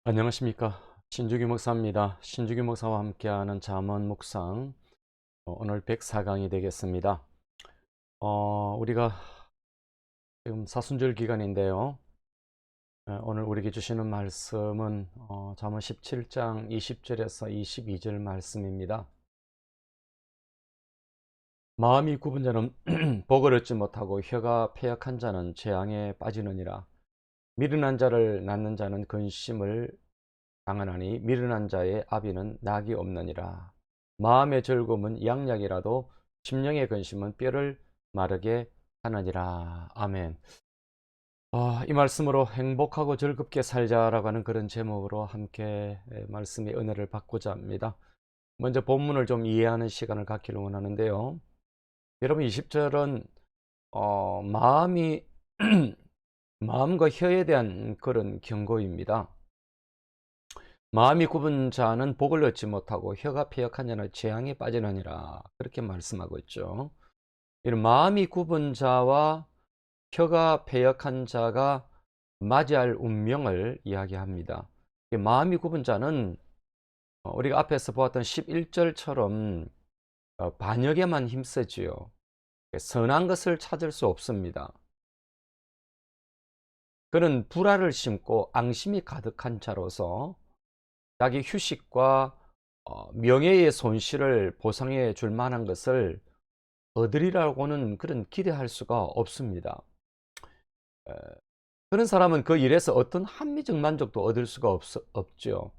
안녕하십니까. 신주기 목사입니다. 신주기 목사와 함께하는 잠언 묵상, 오늘 104강이 되겠습니다. 우리가 지금 사순절 기간인데요. 오늘 우리에게 주시는 말씀은 잠언 17장 20절에서 22절 말씀입니다. 마음이 굽은 자는 복을 얻지 못하고 혀가 패역한 자는 재앙에 빠지느니라. 미련한 자를 낳는 자는 근심을 당하나니 미련한 자의 아비는 낙이 없느니라. 마음의 즐거움은 양약이라도 심령의 근심은 뼈를 마르게 하느니라. 아멘. 이 말씀으로 행복하고 즐겁게 살자라고 하는 그런 제목으로 함께 말씀의 은혜를 받고자 합니다. 먼저 본문을 좀 이해하는 시간을 갖기를 원하는데요. 여러분 20절은 마음이 마음과 혀에 대한 그런 경고입니다. 마음이 굽은 자는 복을 얻지 못하고 혀가 패역한 자는 재앙에 빠지느니라, 그렇게 말씀하고 있죠. 이런 마음이 굽은 자와 혀가 패역한 자가 맞이할 운명을 이야기합니다. 마음이 굽은 자는 우리가 앞에서 보았던 11절처럼 반역에만 힘쓰지요. 선한 것을 찾을 수 없습니다. 그는 불화를 심고 앙심이 가득한 자로서 자기 휴식과 명예의 손실을 보상해 줄 만한 것을 얻으리라고는 그런 기대할 수가 없습니다. 에, 그런 사람은 그 일에서 어떤 합리적 만족도 얻을 수가 없죠.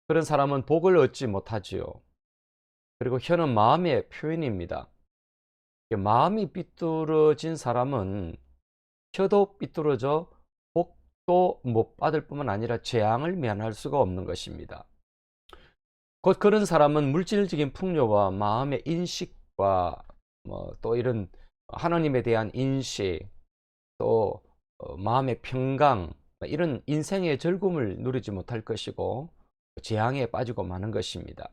그런 사람은 복을 얻지 못하지요. 그리고 혀는 마음의 표현입니다. 마음이 삐뚤어진 사람은 혀도 삐뚤어져 복도 못 받을 뿐만 아니라 재앙을 면할 수가 없는 것입니다. 곧 그런 사람은 물질적인 풍요와 마음의 인식과 또 이런 하나님에 대한 인식, 또 마음의 평강, 이런 인생의 즐거움을 누리지 못할 것이고 재앙에 빠지고 마는 것입니다.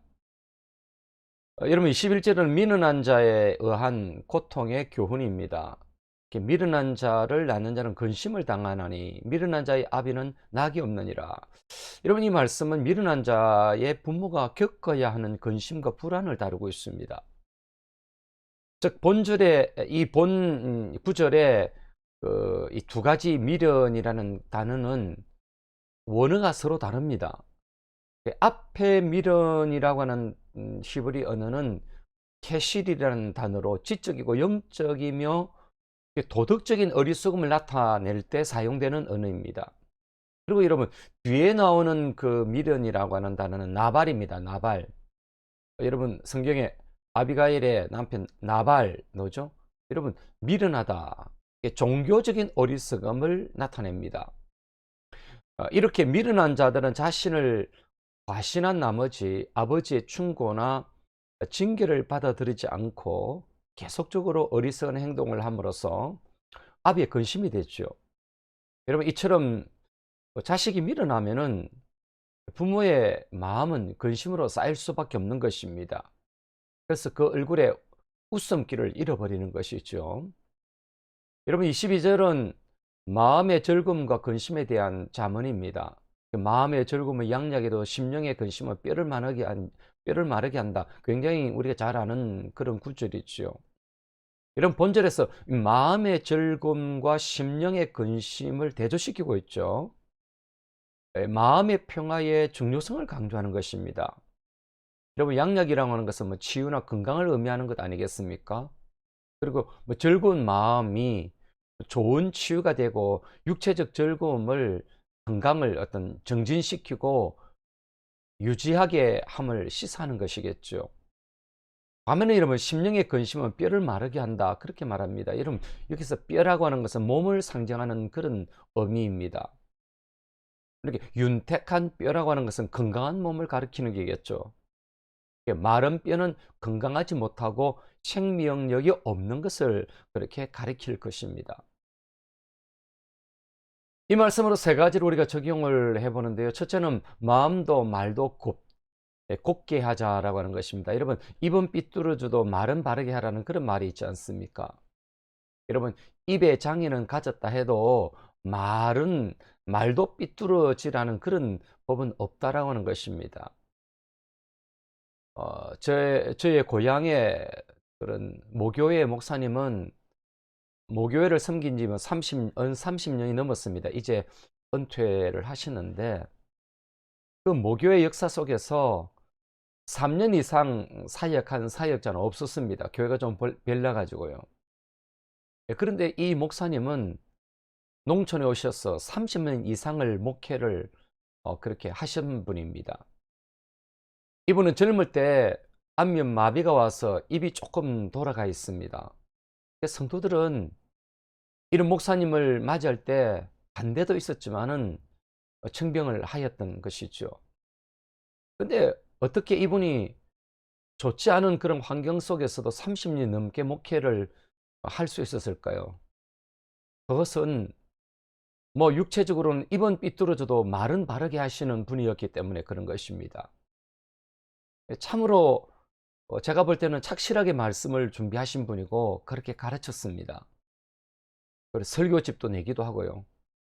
여러분 21절은 미련한 자에 의한 고통의 교훈입니다. 미련한 자를 낳는 자는 근심을 당하나니 미련한 자의 아비는 낙이 없느니라. 여러분 이 말씀은 미련한 자의 부모가 겪어야 하는 근심과 불안을 다루고 있습니다. 즉 본절에 이 본 구절에 이 두 가지 미련이라는 단어는 원어가 서로 다릅니다. 앞에 미련이라고 하는 히브리 언어는 케실이라는 단어로 지적이고 영적이며 도덕적인 어리석음을 나타낼 때 사용되는 언어입니다. 그리고 여러분 뒤에 나오는 그 미련이라고 하는 단어는 나발입니다. 나발. 여러분 성경에 아비가일의 남편 나발노죠. 여러분 미련하다. 종교적인 어리석음을 나타냅니다. 이렇게 미련한 자들은 자신을 과신한 나머지 아버지의 충고나 징계를 받아들이지 않고 계속적으로 어리석은 행동을 함으로써 아비의 근심이 되죠. 여러분 이처럼 자식이 밀어나면은 부모의 마음은 근심으로 쌓일 수밖에 없는 것입니다. 그래서 그 얼굴에 웃음기를 잃어버리는 것이죠. 여러분 22절은 마음의 즐거움과 근심에 대한 잠언입니다. 마음의 즐거움은 양약에도 심령의 근심은 뼈를 마르게 한다. 굉장히 우리가 잘 아는 그런 구절이죠. 이런 본절에서 마음의 즐거움과 심령의 근심을 대조시키고 있죠. 마음의 평화의 중요성을 강조하는 것입니다. 여러분 양약이라고 하는 것은 치유나 건강을 의미하는 것 아니겠습니까? 그리고 즐거운 마음이 좋은 치유가 되고 육체적 즐거움을 건강을 어떤 정진시키고 유지하게 함을 시사하는 것이겠죠. 반면에 여러분 심령의 근심은 뼈를 마르게 한다, 그렇게 말합니다. 여러분 여기서 뼈라고 하는 것은 몸을 상징하는 그런 의미입니다. 이렇게 윤택한 뼈라고 하는 것은 건강한 몸을 가리키는 게겠죠. 마른 뼈는 건강하지 못하고 생명력이 없는 것을 그렇게 가리킬 것입니다. 이 말씀으로 세 가지를 우리가 적용을 해보는데요. 첫째는 마음도 말도 곱게 하자라고 하는 것입니다. 여러분 입은 삐뚤어져도 말은 바르게 하라는 그런 말이 있지 않습니까? 여러분 입에 장애는 가졌다 해도 말도 삐뚤어지라는 그런 법은 없다라고 하는 것입니다. 저의 고향의 그런 모교회 목사님은 모교회를 섬긴 지는 30년이 넘었습니다. 이제 은퇴를 하시는데 그 모교회 역사 속에서 3년 이상 사역한 사역자는 없었습니다. 교회가 좀 별나가지고요. 그런데 이 목사님은 농촌에 오셔서 30년 이상을 목회를 그렇게 하신 분입니다. 이분은 젊을 때 안면 마비가 와서 입이 조금 돌아가 있습니다. 성도들은 이런 목사님을 맞이할 때 반대도 있었지만은 청병을 하였던 것이죠. 근데 어떻게 이분이 좋지 않은 그런 환경 속에서도 30년 넘게 목회를 할 수 있었을까요? 그것은 뭐 육체적으로는 입은 삐뚤어져도 말은 바르게 하시는 분이었기 때문에 그런 것입니다. 참으로 제가 볼 때는 착실하게 말씀을 준비하신 분이고 그렇게 가르쳤습니다. 그리고 설교집도 내기도 하고요.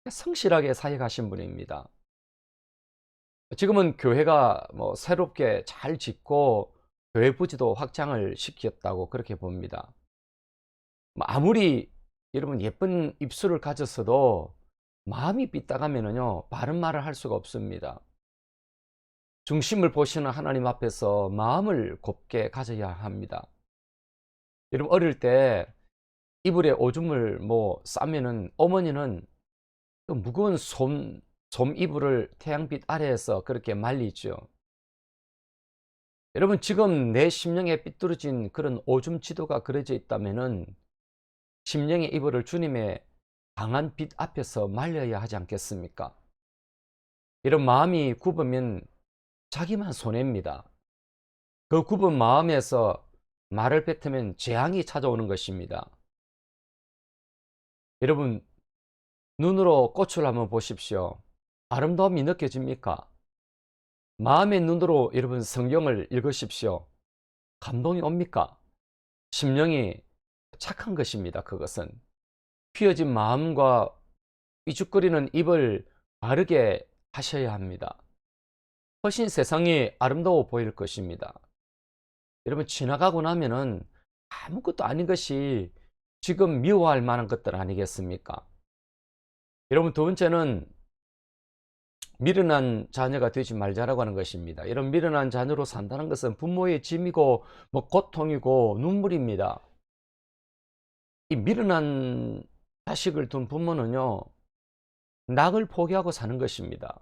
성실하게 사역하신 분입니다. 지금은 교회가 뭐 새롭게 잘 짓고 교회 부지도 확장을 시켰다고 그렇게 봅니다. 아무리 여러분 예쁜 입술을 가졌어도 마음이 삐딱하면은요 바른 말을 할 수가 없습니다. 중심을 보시는 하나님 앞에서 마음을 곱게 가져야 합니다. 여러분 어릴 때 이불에 오줌을 뭐 싸면은 어머니는 그 무거운 솜 이불을 태양빛 아래에서 그렇게 말리죠. 여러분 지금 내 심령에 삐뚤어진 그런 오줌 지도가 그려져 있다면은 심령의 이불을 주님의 강한 빛 앞에서 말려야 하지 않겠습니까? 이런 마음이 굽으면 자기만 손해입니다. 그 굽은 마음에서 말을 뱉으면 재앙이 찾아오는 것입니다. 여러분 눈으로 꽃을 한번 보십시오. 아름다움이 느껴집니까? 마음의 눈으로 여러분 성경을 읽으십시오. 감동이 옵니까? 심령이 착한 것입니다. 그것은 휘어진 마음과 삐죽거리는 입을 바르게 하셔야 합니다. 훨씬 세상이 아름다워 보일 것입니다. 여러분 지나가고 나면은 아무것도 아닌 것이 지금 미워할 만한 것들 아니겠습니까? 여러분 두 번째는 미련한 자녀가 되지 말자라고 하는 것입니다. 이런 미련한 자녀로 산다는 것은 부모의 짐이고 뭐 고통이고 눈물입니다. 이 미련한 자식을 둔 부모는요 낙을 포기하고 사는 것입니다.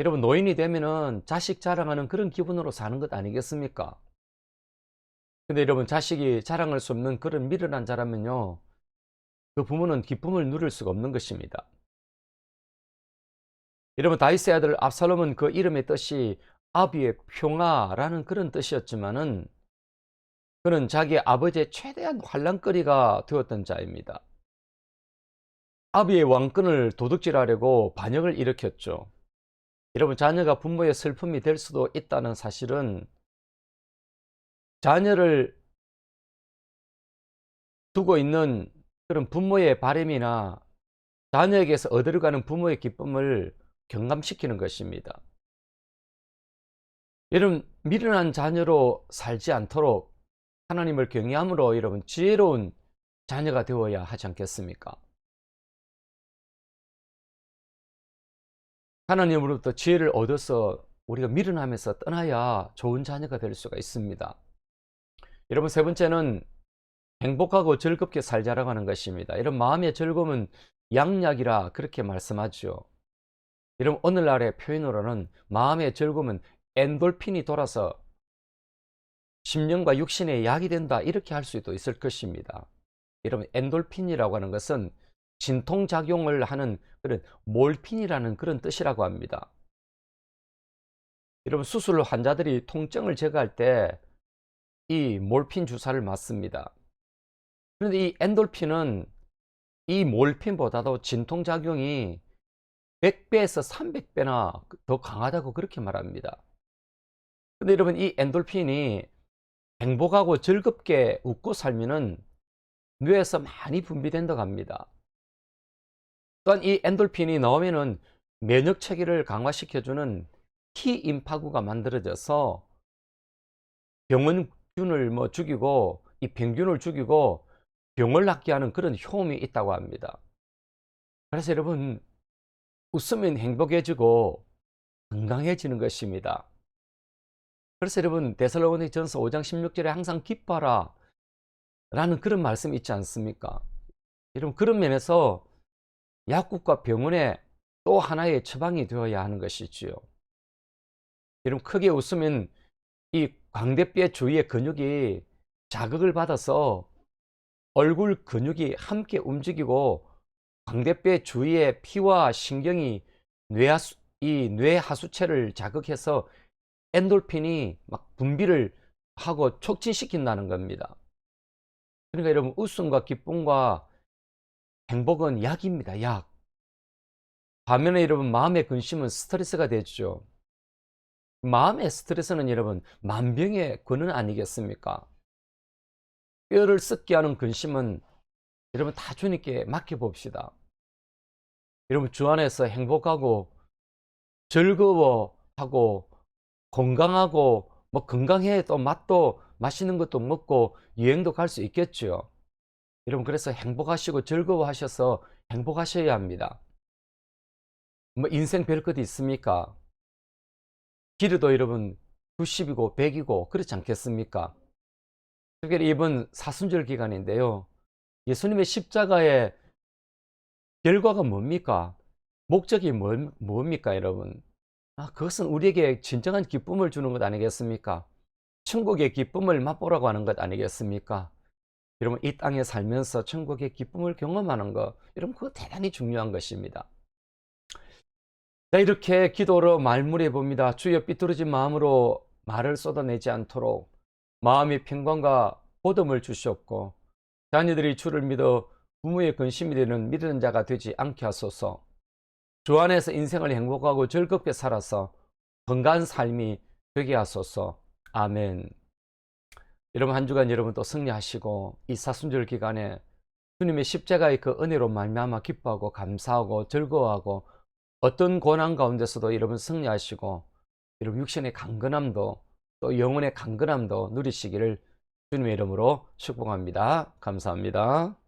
여러분 노인이 되면은 자식 자랑하는 그런 기분으로 사는 것 아니겠습니까? 근데 여러분 자식이 자랑할 수 없는 그런 미련한 자라면요 그 부모는 기쁨을 누릴 수가 없는 것입니다. 여러분 다윗의 아들 압살롬은 그 이름의 뜻이 아비의 평화라는 그런 뜻이었지만은 그는 자기 아버지의 최대한 환란거리가 되었던 자입니다. 아비의 왕권을 도둑질하려고 반역을 일으켰죠. 여러분 자녀가 부모의 슬픔이 될 수도 있다는 사실은 자녀를 두고 있는 그런 부모의 바람이나 자녀에게서 얻어가는 부모의 기쁨을 경감시키는 것입니다. 여러분 미련한 자녀로 살지 않도록 하나님을 경외함으로 여러분 지혜로운 자녀가 되어야 하지 않겠습니까? 하나님으로부터 지혜를 얻어서 우리가 미련함에서 떠나야 좋은 자녀가 될 수가 있습니다. 여러분 세 번째는 행복하고 즐겁게 살자라고 하는 것입니다. 이런 마음의 즐거움은 양약이라 그렇게 말씀하죠. 여러분 오늘날의 표현으로는 마음의 즐거움은 엔돌핀이 돌아서 심령과 육신의 약이 된다 이렇게 할 수도 있을 것입니다. 여러분 엔돌핀이라고 하는 것은 진통작용을 하는 그런 몰핀이라는 그런 뜻이라고 합니다. 여러분 수술 환자들이 통증을 제거할 때 이 몰핀 주사를 맞습니다. 그런데 이 엔돌핀은 이 몰핀보다도 진통작용이 100배에서 300배나 더 강하다고 그렇게 말합니다. 근데 여러분 이 엔돌핀이 행복하고 즐겁게 웃고 살면은 뇌에서 많이 분비된다고 합니다. 또한 이 엔돌핀이 나오면은 면역 체계를 강화시켜주는 T 임파구가 만들어져서 병원균을 뭐 죽이고 이 병균을 죽이고 병을 낫게 하는 그런 효험이 있다고 합니다. 그래서 여러분, 웃으면 행복해지고 건강해지는 것입니다. 그래서 여러분, 데살로니가전서 5장 16절에 항상 기뻐하라 라는 그런 말씀이 있지 않습니까? 여러분, 그런 면에서 약국과 병원의 또 하나의 처방이 되어야 하는 것이지요. 여러분, 크게 웃으면 이 광대뼈 주위의 근육이 자극을 받아서 얼굴 근육이 함께 움직이고 광대뼈 주위의 피와 신경이 이 뇌하수체를 자극해서 엔돌핀이 막 분비를 하고 촉진시킨다는 겁니다. 그러니까 여러분, 웃음과 기쁨과 행복은 약입니다. 약. 반면에 여러분, 마음의 근심은 스트레스가 되죠. 마음의 스트레스는 여러분, 만병의 근원 아니겠습니까? 뼈를 썩게 하는 근심은 여러분, 다 주님께 맡겨봅시다. 여러분, 주 안에서 행복하고 즐거워하고 건강하고 뭐 건강해 또 맛도 맛있는 것도 먹고 여행도 갈 수 있겠죠. 여러분, 그래서 행복하시고 즐거워하셔서 행복하셔야 합니다. 뭐 인생 별것이 있습니까? 길이도 여러분 90이고 100이고 그렇지 않겠습니까? 특별히 이번 사순절 기간인데요. 예수님의 십자가의 결과가 뭡니까? 목적이 뭡니까, 여러분? 그것은 우리에게 진정한 기쁨을 주는 것 아니겠습니까? 천국의 기쁨을 맛보라고 하는 것 아니겠습니까? 여러분, 이 땅에 살면서 천국의 기쁨을 경험하는 것, 여러분, 그거 대단히 중요한 것입니다. 자, 이렇게 기도로 말무리해 봅니다. 주여, 삐뚤어진 마음으로 말을 쏟아내지 않도록 마음의 평강과 보듬을 주시옵고, 자녀들이 주를 믿어 부모의 근심이 되는 믿는 자가 되지 않게 하소서. 주 안에서 인생을 행복하고 즐겁게 살아서 건강한 삶이 되게 하소서. 아멘. 여러분, 한 주간 여러분 또 승리하시고 이 사순절 기간에 주님의 십자가의 그 은혜로 말미암아 기뻐하고 감사하고 즐거워하고 어떤 고난 가운데서도 여러분 승리하시고 여러분 육신의 강건함도 또 영혼의 강건함도 누리시기를 주님의 이름으로 축복합니다. 감사합니다.